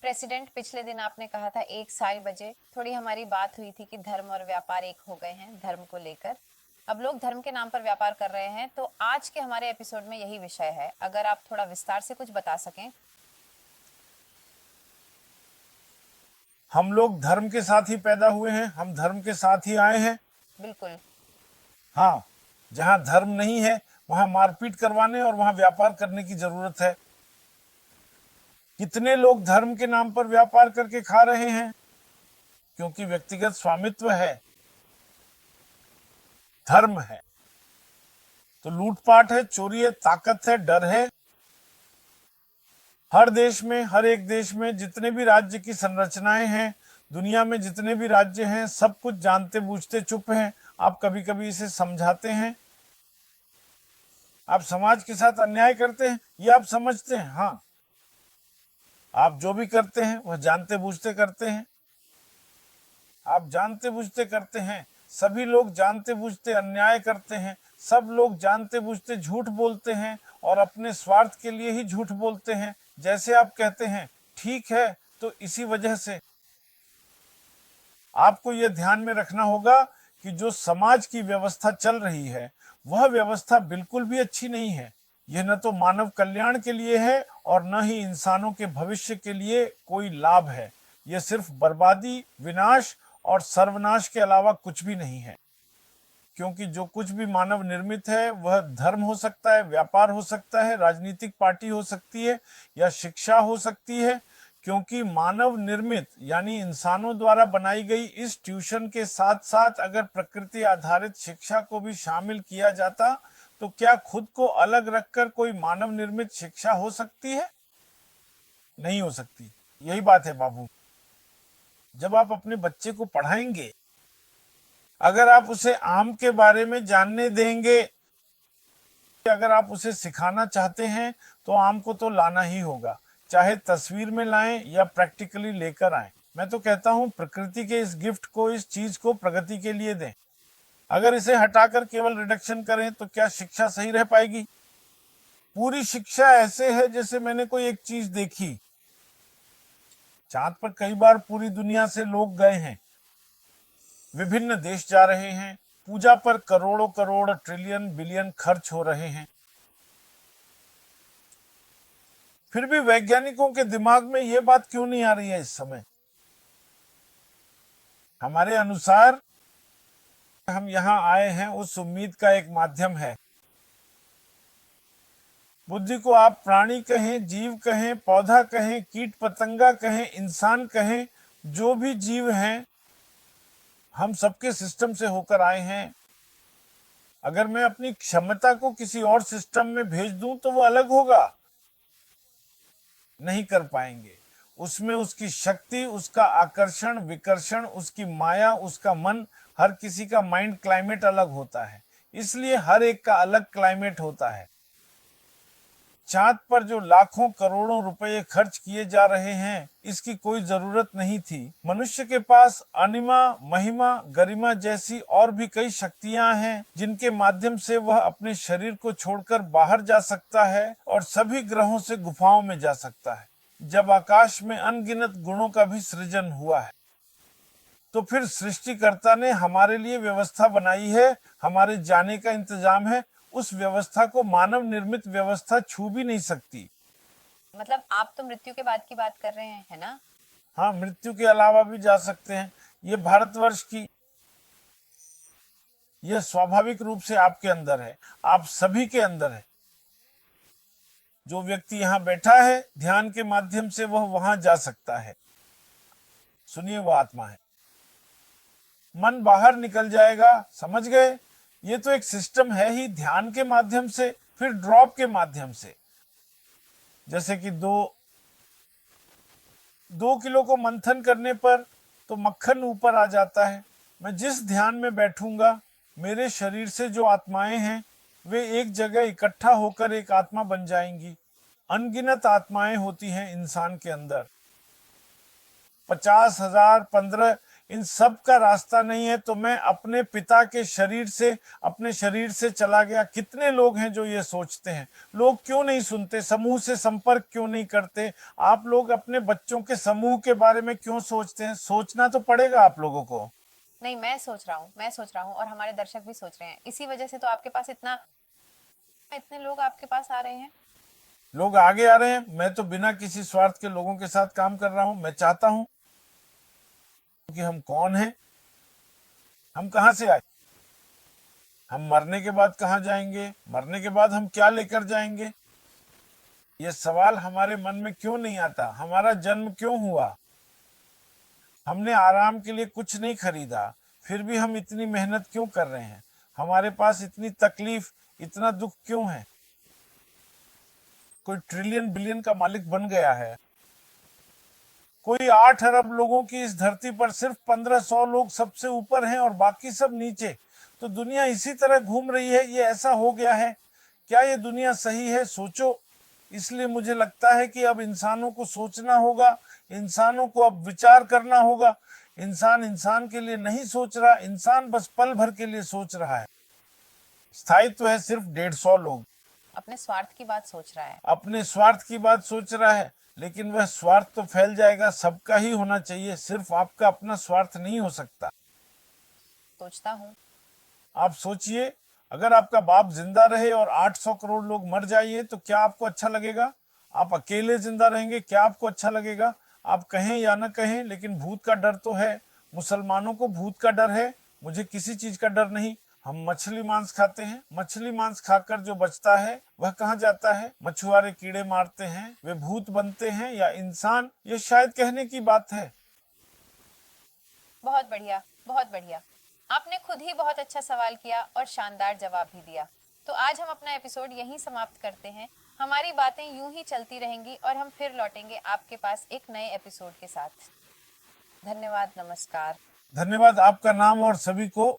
President, पिछले दिन आपने कहा था 1 बजे थोड़ी हमारी बात हुई थी कि धर्म और व्यापार एक हो गए हैं धर्म को लेकर। अब लोग धर्म के नाम पर व्यापार कर रहे हैं, तो आज के हमारे एपिसोड में यही विषय है। अगर आप थोड़ा विस्तार से कुछ बता सकें। हम लोग धर्म के साथ ही पैदा हुए हैं, हम धर्म के साथ ही आए हैं। बिल्कुल। हाँ, जहाँ धर्म नहीं है वहाँ मारपीट करवाने और वहाँ व्यापार करने की जरूरत है। कितने लोग धर्म के नाम पर व्यापार करके खा रहे हैं? क्योंकि व्यक्तिगत स्वामित्व है, धर्म है। तो लूटपाट है, चोरी है, ताकत है, डर है। हर देश में, हर एक देश में जितने भी राज्य की संरचनाएं हैं, दुनिया में जितने भी राज्य हैं, सब कुछ जानते बूझते चुप हैं। आप कभी कभी इसे समझाते हैं, आप समाज के साथ अन्याय करते हैं, ये आप समझते हैं। हाँ, आप जो भी करते हैं वह जानते बूझते करते हैं। आप जानते बूझते करते हैं। सभी लोग जानते बूझते अन्याय करते हैं। सब लोग जानते बूझते झूठ बोलते हैं और अपने स्वार्थ के लिए ही झूठ बोलते हैं। जैसे आप कहते हैं ठीक है, तो इसी वजह से आपको यह ध्यान में रखना होगा कि जो समाज की व्यवस्था चल रही है वह व्यवस्था बिल्कुल भी अच्छी नहीं है। यह न तो मानव कल्याण के लिए है और न ही इंसानों के भविष्य के लिए कोई लाभ है। यह सिर्फ बर्बादी, विनाश और सर्वनाश के अलावा कुछ भी नहीं है। क्योंकि जो कुछ भी मानव निर्मित है वह धर्म हो सकता है, व्यापार हो सकता है, राजनीतिक पार्टी हो सकती है या शिक्षा हो सकती है। क्योंकि मानव निर्मित यानी इंसानों द्वारा बनाई गई इस ट्यूशन के साथ साथ अगर प्रकृति आधारित शिक्षा को भी शामिल किया जाता तो क्या खुद को अलग रखकर कोई मानव निर्मित शिक्षा हो सकती है? नहीं हो सकती। यही बात है बाबू। जब आप अपने बच्चे को पढ़ाएंगे, अगर आप उसे आम के बारे में जानने देंगे, अगर आप उसे सिखाना चाहते हैं तो आम को तो लाना ही होगा, चाहे तस्वीर में लाएं या प्रैक्टिकली लेकर आएं। मैं तो कहता हूं प्रकृति के इस गिफ्ट को, इस चीज को प्रगति के लिए दें। अगर इसे हटाकर केवल रिडक्शन करें तो क्या शिक्षा सही रह पाएगी? पूरी शिक्षा ऐसे है जैसे मैंने कोई एक चीज देखी। चांद पर कई बार पूरी दुनिया से लोग गए हैं, विभिन्न देश जा रहे हैं, पूजा पर करोड़ों करोड़, ट्रिलियन बिलियन खर्च हो रहे हैं। फिर भी वैज्ञानिकों के दिमाग में यह बात क्यों नहीं आ रही है इस समय? हमारे अनुसार हम यहाँ आए हैं उस उम्मीद का एक माध्यम है। बुद्धि को आप प्राणी कहें, जीव कहें, पौधा कहें, कीट पतंगा कहें, इंसान कहें, जो भी जीव हैं, हम सबके सिस्टम से होकर आए हैं। अगर मैं अपनी क्षमता को किसी और सिस्टम में भेज दूं तो वो अलग होगा। नहीं कर पाएंगे। उसमें उसकी शक्ति, उसका आकर्षण विकर्षण, उसकी माया, उसका मन, हर किसी का माइंड क्लाइमेट अलग होता है। इसलिए हर एक का अलग क्लाइमेट होता है। चांद पर जो लाखों करोड़ों रुपए खर्च किए जा रहे हैं, इसकी कोई जरूरत नहीं थी। मनुष्य के पास अनिमा, महिमा, गरिमा जैसी और भी कई शक्तियां हैं जिनके माध्यम से वह अपने शरीर को छोड़कर बाहर जा सकता है और सभी ग्रहों से गुफाओं में जा सकता है। जब आकाश में अनगिनत गुणों का भी सृजन हुआ है, तो फिर सृष्टिकर्ता ने हमारे लिए व्यवस्था बनाई है, हमारे जाने का इंतजाम है। उस व्यवस्था को मानव निर्मित व्यवस्था छू भी नहीं सकती। मतलब आप तो मृत्यु के बाद की बात कर रहे हैं, है ना? हाँ, मृत्यु के अलावा भी जा सकते हैं। ये भारतवर्ष की, यह स्वाभाविक रूप से आपके अंदर है, आप सभी के अंदर है। जो व्यक्ति यहाँ बैठा है, ध्यान के माध्यम से वह वहां जा सकता है। सुनिए, वो आत्मा है। मन बाहर निकल जाएगा, समझ गए? ये तो एक सिस्टम है ही, ध्यान के माध्यम से, फिर ड्रॉप के माध्यम से। जैसे कि 2 किलो को मंथन करने पर तो मक्खन ऊपर आ जाता है। मैं जिस ध्यान में बैठूंगा, मेरे शरीर से जो आत्माएं हैं वे एक जगह इकट्ठा होकर एक आत्मा बन जाएंगी। अनगिनत आत्माएं होती हैं इंसान के अंदर। 50,000, 15 इन सब का रास्ता नहीं है, तो मैं अपने पिता के शरीर से, अपने शरीर से चला गया। कितने लोग हैं जो ये सोचते हैं? लोग क्यों नहीं सुनते? समूह से संपर्क क्यों नहीं करते? आप लोग अपने बच्चों के समूह के बारे में क्यों सोचते हैं? सोचना तो पड़ेगा आप लोगों को। नहीं, मैं सोच रहा हूँ और हमारे दर्शक भी सोच रहे हैं। इसी वजह से तो आपके पास इतने लोग आपके पास आ रहे हैं। लोग आगे आ रहे हैं। मैं तो बिना किसी स्वार्थ के लोगों के साथ काम कर रहा हूं। मैं चाहता हूं कि हम कौन हैं, हम कहां से आए, हम मरने के बाद कहां जाएंगे, मरने के बाद हम क्या लेकर जाएंगे। ये सवाल हमारे मन में क्यों नहीं आता? हमारा जन्म क्यों हुआ? हमने आराम के लिए कुछ नहीं खरीदा, फिर भी हम इतनी मेहनत क्यों कर रहे हैं? हमारे पास इतनी तकलीफ, इतना दुख क्यों है? कोई ट्रिलियन बिलियन का मालिक बन गया है, कोई 8 अरब लोगों की इस धरती पर सिर्फ 1500 लोग सबसे ऊपर हैं और बाकी सब नीचे। तो दुनिया इसी तरह घूम रही है। ये ऐसा हो गया है। क्या ये दुनिया सही है? सोचो। इसलिए मुझे लगता है कि अब इंसानों को सोचना होगा, इंसानों को अब विचार करना होगा। इंसान इंसान के लिए नहीं सोच रहा, इंसान बस पल भर के लिए सोच रहा है। स्थायित्व है सिर्फ 150 लोग। अपने स्वार्थ की बात सोच रहा है। अपने स्वार्थ की बात सोच रहा है, लेकिन वह स्वार्थ तो फैल जाएगा। सबका ही होना चाहिए, सिर्फ आपका अपना स्वार्थ नहीं हो सकता। सोचता हूँ। आप सोचिए, अगर आपका बाप जिंदा रहे और 800 करोड़ लोग मर जाइए तो क्या आपको अच्छा लगेगा? आप अकेले जिंदा रहेंगे, क्या आपको अच्छा लगेगा? आप कहें या न कहें, लेकिन भूत का डर तो है। मुसलमानों को भूत का डर है, मुझे किसी चीज का डर नहीं। हम मछली मांस खाते हैं, मछली मांस खाकर जो बचता है वह कहाँ जाता है? मछुआरे कीड़े मारते हैं, वे भूत बनते हैं या इंसान? ये शायद कहने की बात है। बहुत बढ़िया, बहुत बढ़िया। आपने खुद ही बहुत अच्छा सवाल किया और शानदार जवाब भी दिया। तो आज हम अपना एपिसोड यहीं समाप्त करते हैं। हमारी बातें यूं ही चलती रहेंगी और हम फिर लौटेंगे आपके पास एक नए एपिसोड के साथ। धन्यवाद, नमस्कार। धन्यवाद। आपका नाम और सभी को